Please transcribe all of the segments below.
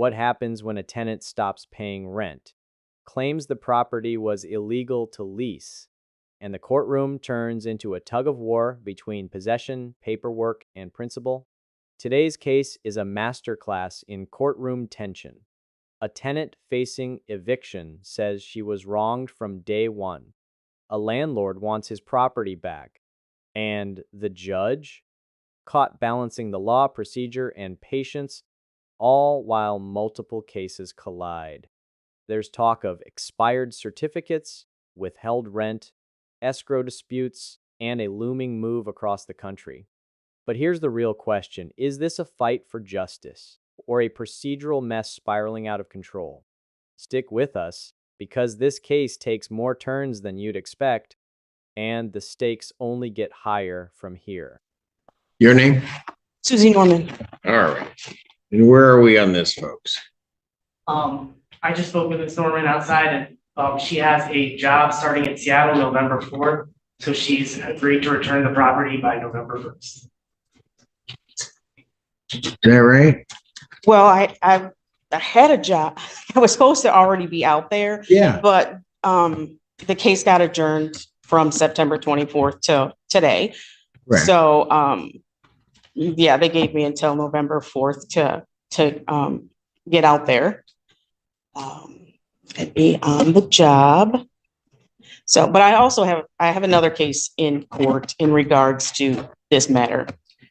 What happens when a tenant stops paying rent? Claims the property was illegal to lease, and the courtroom turns into a tug of war between possession, paperwork, and principal. Today's case is a masterclass in courtroom tension. A tenant facing eviction says she was wronged from day one. A landlord wants his property back. And the judge, caught balancing the law, procedure, and patience, all while multiple cases collide. There's talk of expired certificates, withheld rent, escrow disputes, and a looming move across the country. But here's the real question. Is this a fight for justice or a procedural mess spiraling out of control? Stick with us, because this case takes more turns than you'd expect, and the stakes only get higher from here. Your name? Susie Norman. All right. And where are we on this, folks? I just spoke with Ms. Norman outside, and she has a job starting in Seattle November 4th. So she's agreed to return the property by November 1st. Is that right? Well, I had a job. I was supposed to already be out there. Yeah. But the case got adjourned from September 24th to today. Right. So yeah, they gave me until November 4th to get out there and be on the job. So, but I also have another case in court in regards to this matter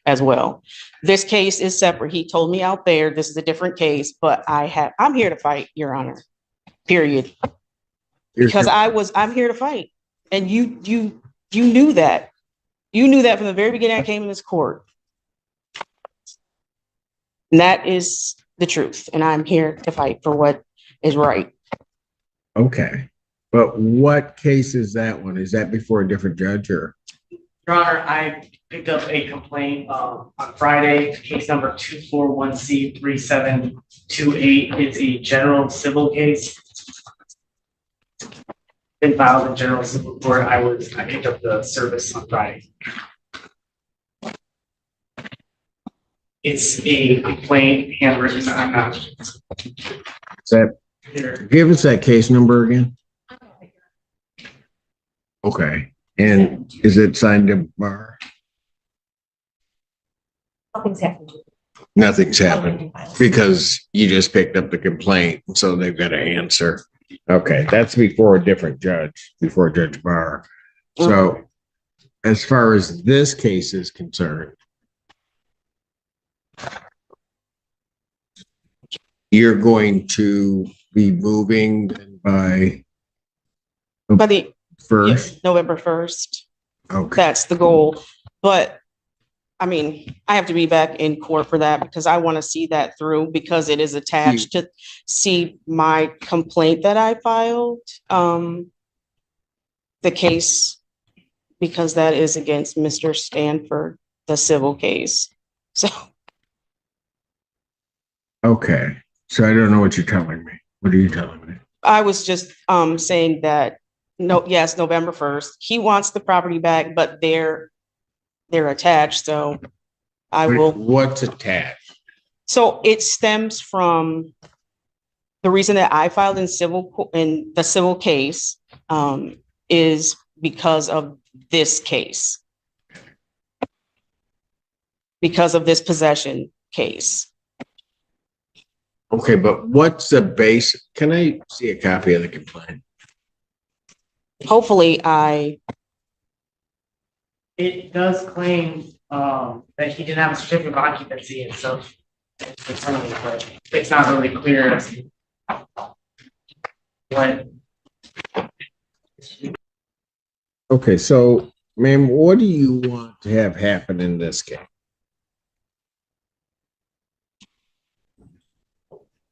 as well. This case is separate. He told me out there, this is a different case, but I'm here to fight, Your Honor, period. Because I'm here to fight. And you knew that. You knew that from the very beginning I came in this court. And that is the truth. And I'm here to fight for what is right. Okay. But what case is that one? Is that before a different judge or? Your Honor, I picked up a complaint on Friday, case number 241C3728. It's a general civil case. Been filed in general civil court. I picked up the service on Friday. It's a complaint handwritten. Give us that case number again. Okay. And is it signed to bar? Nothing's happened. Nothing's happened because you just picked up the complaint, so they've got to answer. Okay, that's before a different judge, before Judge Barr. So as far as this case is concerned, you're going to be moving by the first, November 1st. Okay. That's the goal. But I mean, I have to be back in court for that because I want to see that through, because it is attached to see my complaint that I filed, the case, because that is against Mr. Stanford, the civil case. So. Okay. So I don't know what you're telling me. What are you telling me? I was just saying that yes, November 1st. He wants the property back, but they're attached. So I will. What's attached? So it stems from the reason that I filed in the civil case is because of this case, because of this possession case. Okay, but what's the base? Can I see a copy of the complaint? Hopefully It does claim that he didn't have a certificate of occupancy, and so it's not really clear as to what. Okay, so ma'am, what do you want to have happen in this case?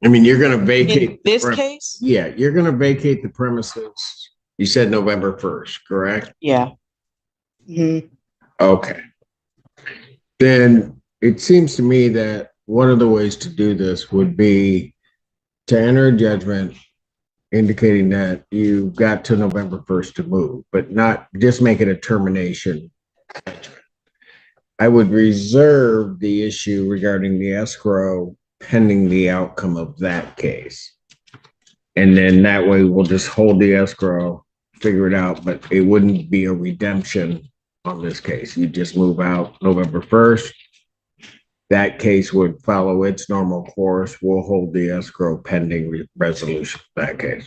I mean, you're going to vacate in this case. Yeah, you're going to vacate the premises. You said November 1st, correct? Yeah. Mm-hmm. Okay. Then it seems to me that one of the ways to do this would be to enter a judgment indicating that you got to November 1st to move, but not just make it a termination. I would reserve the issue regarding the escrow pending the outcome of that case. And then that way we'll just hold the escrow, figure it out, but it wouldn't be a redemption on this case. You just move out November 1st. That case would follow its normal course. We'll hold the escrow pending resolution of that case.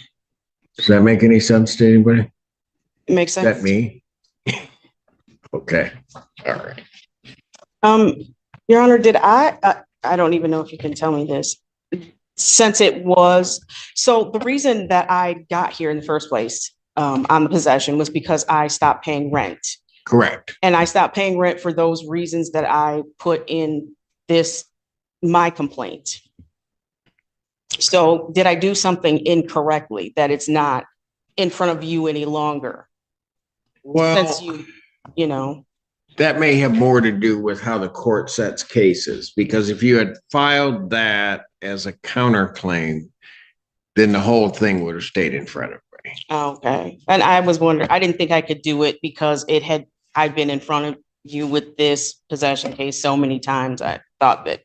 Does that make any sense to anybody? It makes Is sense. that me? Okay. All right. Your Honor, I don't even know if you can tell me this. Since it was, so the reason that I got here in the first place, on the possession was because I stopped paying rent. Correct. And I stopped paying rent for those reasons that I put in my complaint. So did I do something incorrectly that it's not in front of you any longer? Well, Since you know. that may have more to do with how the court sets cases, because if you had filed that as a counterclaim, then the whole thing would have stayed in front of me. Okay. And I was wondering, I didn't think I could do it because I'd been in front of you with this possession case so many times. I thought that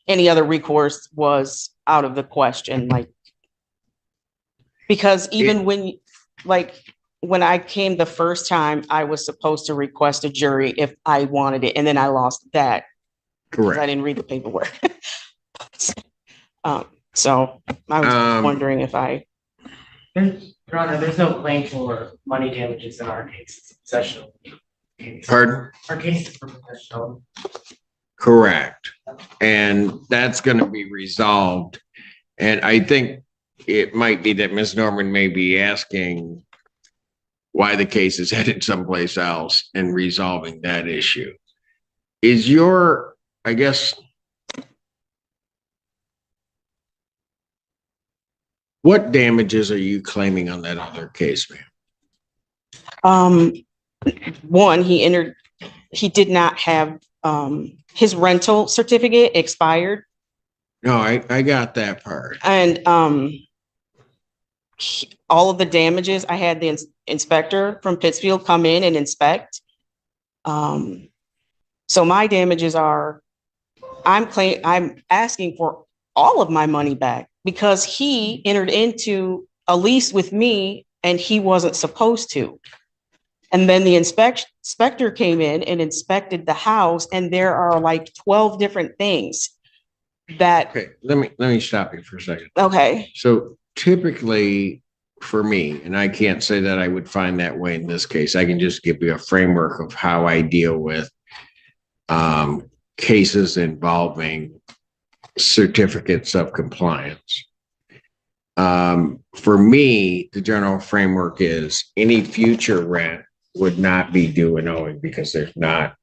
any other recourse was out of the question, because even when I came the first time, I was supposed to request a jury if I wanted it, and then I lost that. Correct. I didn't read the paperwork. So I was just wondering if Your Honor, there's no claim for money damages in our case. It's a possession case. Pardon? Our case is for possession. Correct. And that's going to be resolved. And I think it might be that Ms. Norman may be asking why the case is headed someplace else and resolving that issue. Is your, I guess, what damages are you claiming on that other case, ma'am? One, he did not have, his rental certificate expired. No, I got that part. And, all of the damages, I had the inspector from Pittsfield come in and inspect. So my damages are, I'm asking for all of my money back because he entered into a lease with me and he wasn't supposed to. And then the inspector came in and inspected the house, and there are like 12 different things that. Okay, let me stop you for a second. Okay. So typically for me, and I can't say that I would find that way in this case, I can just give you a framework of how I deal with cases involving certificates of compliance. For me, the general framework is any future rent would not be due and owing because there's not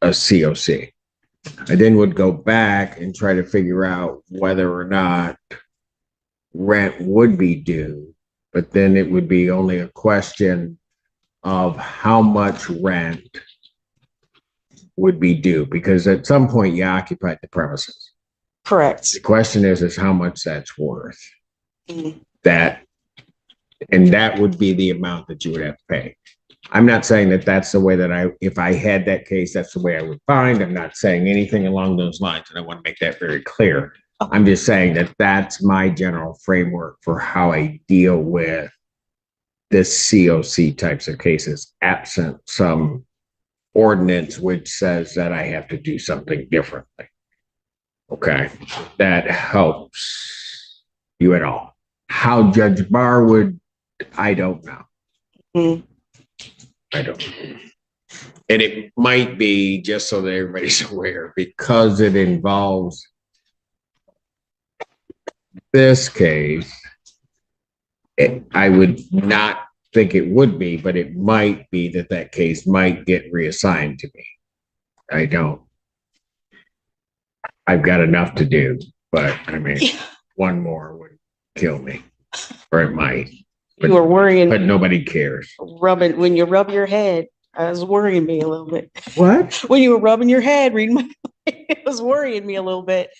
a COC. I then would go back and try to figure out whether or not rent would be due, but then it would be only a question of how much rent would be due, because at some point you occupied the premises. Correct. The question is how much that's worth. Mm-hmm. That would be the amount that you would have to pay. I'm not saying that that's the way that if I had that case, that's the way I would find. I'm not saying anything along those lines, and I want to make that very clear. I'm just saying that that's my general framework for how I deal with this COC types of cases, absent some ordinance which says that I have to do something differently. Okay, that helps you at all. How Judge Barr would, I don't know. Mm-hmm. I don't know. And it might be, just so that everybody's aware, because it involves this case, I would not think it would be, but it might be that case might get reassigned to me. I don't. I've got enough to do, but I mean, one more would kill me, or it might. You were worrying, but nobody cares. When you rub your head, it was worrying me a little bit. What? When you were rubbing your head, reading my, it was worrying me a little bit.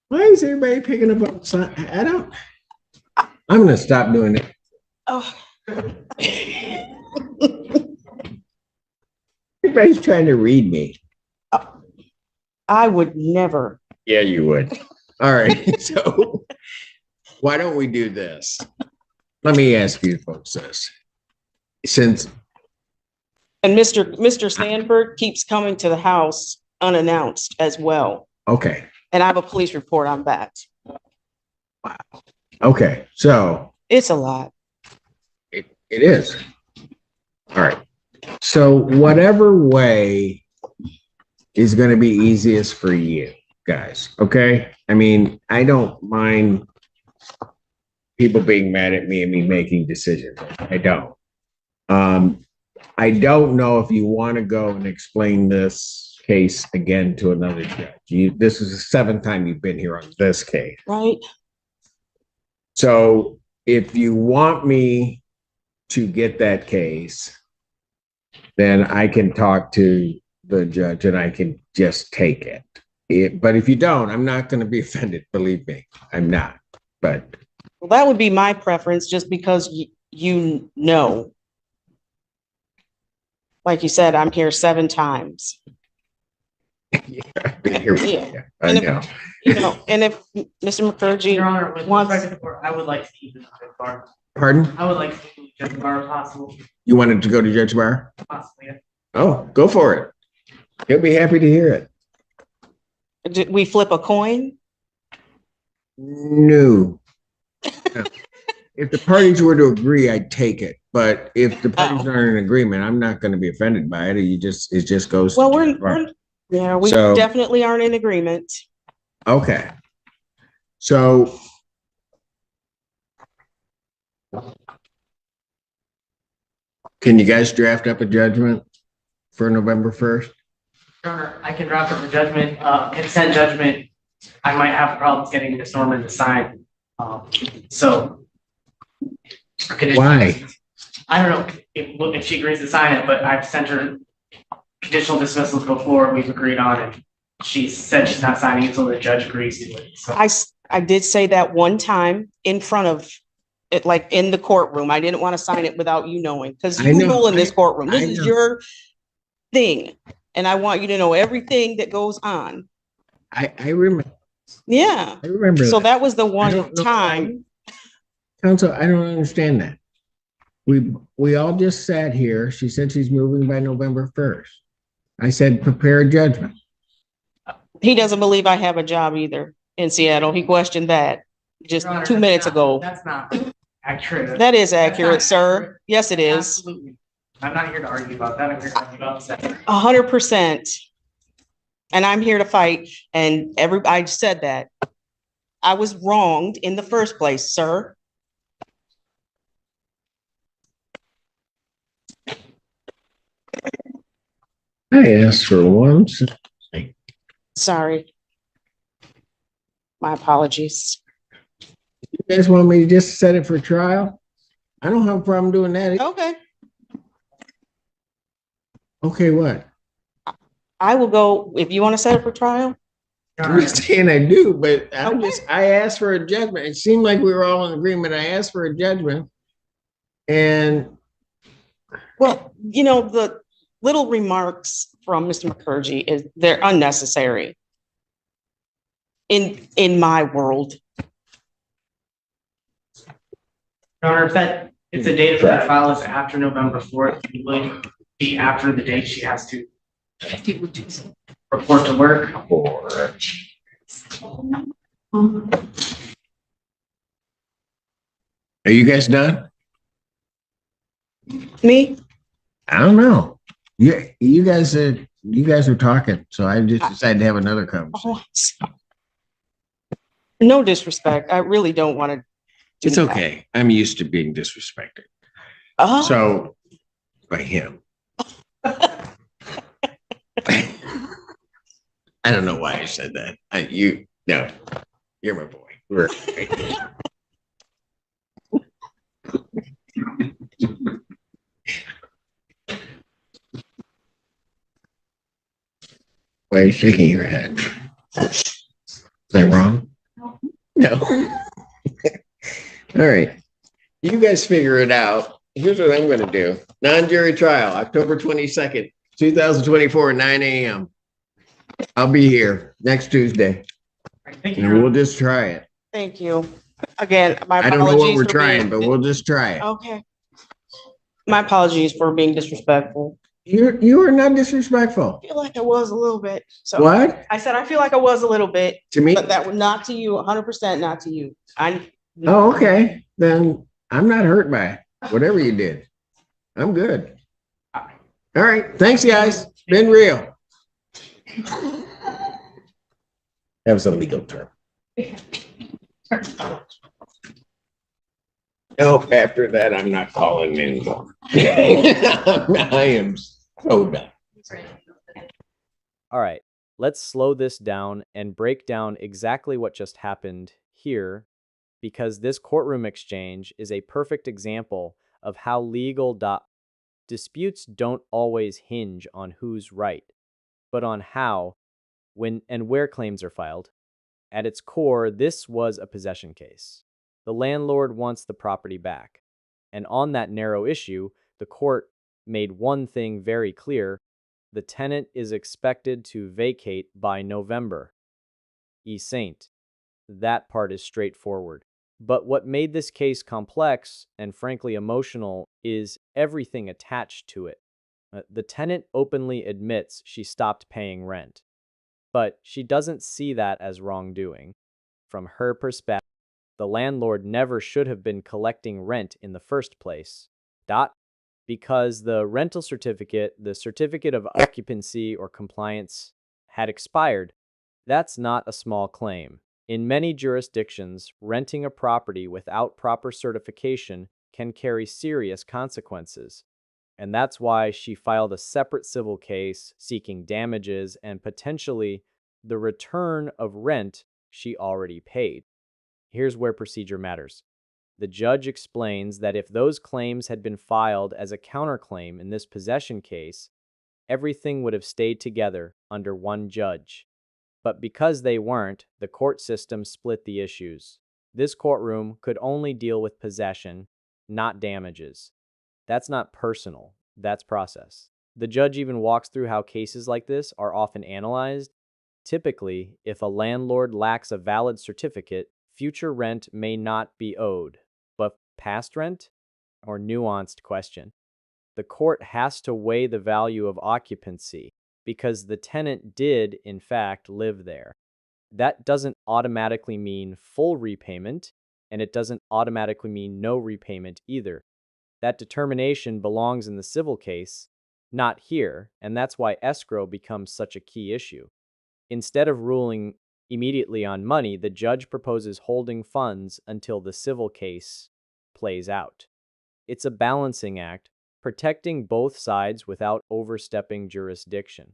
Why is everybody picking up on something? I'm going to stop doing it. Oh. Everybody's trying to read me. I would never Yeah, you would. All right. So why don't we do this? Let me ask you folks this. Since, And Mr. Sandberg keeps coming to the house unannounced as well. okay, And I have a police report on that. okay, so It's a lot. it is. All right. So whatever way is going to be easiest for you guys, okay? I mean, I don't mind people being mad at me and me making decisions. I don't. I don't know if you want to go and explain this case again to another judge. This is the seventh time you've been here on this case. Right? So if you want me to get that case, then I can talk to the judge and I can just take it. But if you don't, I'm not going to be offended. Believe me, I'm not. But Well, that would be my preference just because you know. Like you said, I'm here 7 times. I've been here. Yeah. I And if- know. And if Mr. McCurdy Your Honor, with wants, respect to the court, I would like to keep the judge bar. Pardon? I would like to keep the judge bar if possible, You wanted to go to Judge Barr? possibly. Yeah. Oh, go for it. He'll be happy to hear it. did we flip a coin? No. No. If the parties were to agree, I'd take it. But if the parties aren't in agreement, I'm not going to be offended by it. It just goes. Well, to Judge Barr. we So- definitely aren't in agreement. Okay. So. Can you guys draft up a judgment for November 1st? Your Honor, I can draft up a judgment, consent judgment. I might have problems getting Ms. Norman to sign. So. Why? I don't know if she agrees to sign it, but I've sent her conditional dismissals before we've agreed on it. She said she's not signing until the judge agrees to it. So I did say that one time in front of it, like in the courtroom. I didn't want to sign it without you knowing, because I you know. rule in this courtroom. This I is know. your thing. And I want you to know everything that goes on. I remember. Yeah. I remember. So that. that was the I one don't know. time. Counsel, I don't understand that. We all just sat here. She said she's moving by November 1st. I said, prepare a judgment. He doesn't believe I have a job either in Seattle. He questioned that just Your Honor, 2 minutes ago. That's not accurate. That is That's accurate, not sir. accurate. Yes, it is. Absolutely. I'm not here to argue about that. I'm here to argue about that. 100%. And I'm here to fight. And I said that. I was wronged in the first place, sir. I asked for once. Sorry. My apologies. You guys want me to just set it for trial? I don't have a problem doing that. Okay. Okay, what? I will go, if you want to set it for trial. Your I'm Honor, just saying I do, but Okay. I asked for a judgment. It seemed like we were all in agreement. I asked for a judgment. And Well, the little remarks from Mr. McCurdy they're unnecessary in my world. Your Honor, if the date of that file is after November 4th, it would be after the date she has to report to work. are you guys done? Me? I don't know. Yeah, you guys are talking, so I just decided to have another conversation. Oh, no disrespect. I really don't want to. It's okay. I'm used to being disrespected. Oh, So by him. I don't know why I said that. No, you're my boy. We're why are you shaking your head? Is that wrong? No. All right. You guys figure it out. Here's what I'm going to do. Non-jury trial, October 22nd, 2024, 9 a.m. I'll be here next Tuesday. right, thank and we'll you. just try it. Thank you. Again, my I don't know what apologies we're for trying, being. but we'll just try it. Okay. My apologies for being disrespectful. You are not I disrespectful. feel like I was a little bit. So What? I said, I feel like I was a little bit, To me? but that was not to you, 100% not to you. Oh, okay. Then I'm not hurt by it. Whatever you did. I'm good. All right. Thanks, guys. Been real. That was a legal term. No, after that, I'm not calling anymore. I am so done. All right, let's slow this down and break down exactly what just happened here, because this courtroom exchange is a perfect example of how disputes don't always hinge on who's right, but on how, when, and where claims are filed. At its core, this was a possession case. The landlord wants the property back. And on that narrow issue, the court made one thing very clear: the tenant is expected to vacate by November. Saint. That part is straightforward. But what made this case complex and frankly emotional is everything attached to it. The tenant openly admits she stopped paying rent, but she doesn't see that as wrongdoing. From her perspective, the landlord never should have been collecting rent in the first place. Because the rental certificate, the certificate of occupancy or compliance, had expired. That's not a small claim. In many jurisdictions, renting a property without proper certification can carry serious consequences. And that's why she filed a separate civil case seeking damages and potentially the return of rent she already paid. Here's where procedure matters. The judge explains that if those claims had been filed as a counterclaim in this possession case, everything would have stayed together under one judge. But because they weren't, the court system split the issues. This courtroom could only deal with possession, not damages. That's not personal, that's process. The judge even walks through how cases like this are often analyzed. Typically, if a landlord lacks a valid certificate, future rent may not be owed. But past rent? Or nuanced question. The court has to weigh the value of occupancy because the tenant did, in fact, live there. That doesn't automatically mean full repayment, and it doesn't automatically mean no repayment either. That determination belongs in the civil case, not here, and that's why escrow becomes such a key issue. Instead of ruling immediately on money, the judge proposes holding funds until the civil case plays out. It's a balancing act, protecting both sides without overstepping jurisdiction.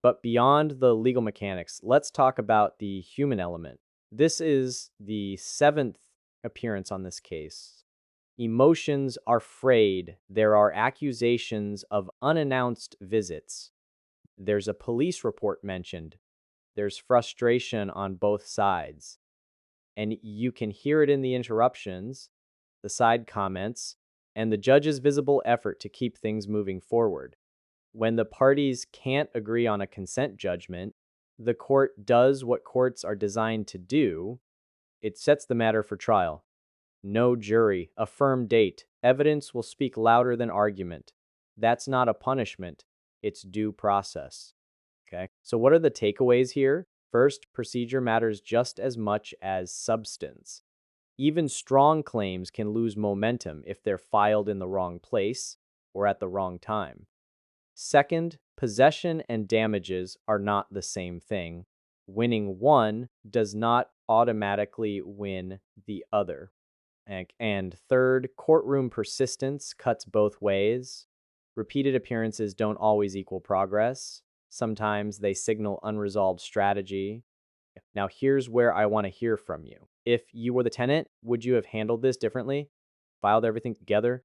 But beyond the legal mechanics, let's talk about the human element. This is the 7th appearance on this case. Emotions are frayed. There are accusations of unannounced visits. There's a police report mentioned. There's frustration on both sides. And you can hear it in the interruptions, the side comments, and the judge's visible effort to keep things moving forward. When the parties can't agree on a consent judgment, the court does what courts are designed to do. It sets the matter for trial. No jury, a firm date. Evidence will speak louder than argument. That's not a punishment. It's due process. Okay, so what are the takeaways here? First, procedure matters just as much as substance. Even strong claims can lose momentum if they're filed in the wrong place or at the wrong time. Second, possession and damages are not the same thing. Winning one does not automatically win the other. And third, courtroom persistence cuts both ways. Repeated appearances don't always equal progress. Sometimes they signal unresolved strategy. Now, here's where I want to hear from you. If you were the tenant, would you have handled this differently? Filed everything together?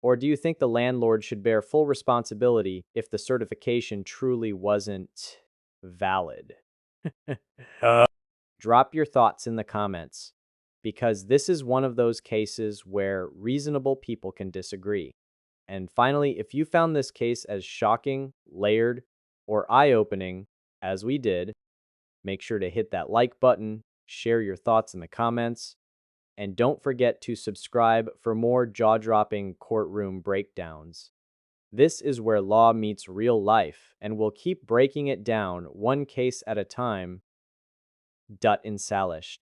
Or do you think the landlord should bear full responsibility if the certification truly wasn't valid? Drop your thoughts in the comments, because this is one of those cases where reasonable people can disagree. And finally, if you found this case as shocking, layered, or eye-opening, as we did, Make sure to hit that like button, share your thoughts in the comments, and don't forget to subscribe for more jaw-dropping courtroom breakdowns. This is where law meets real life, and we'll keep breaking it down one case at a time. Dut in Salish.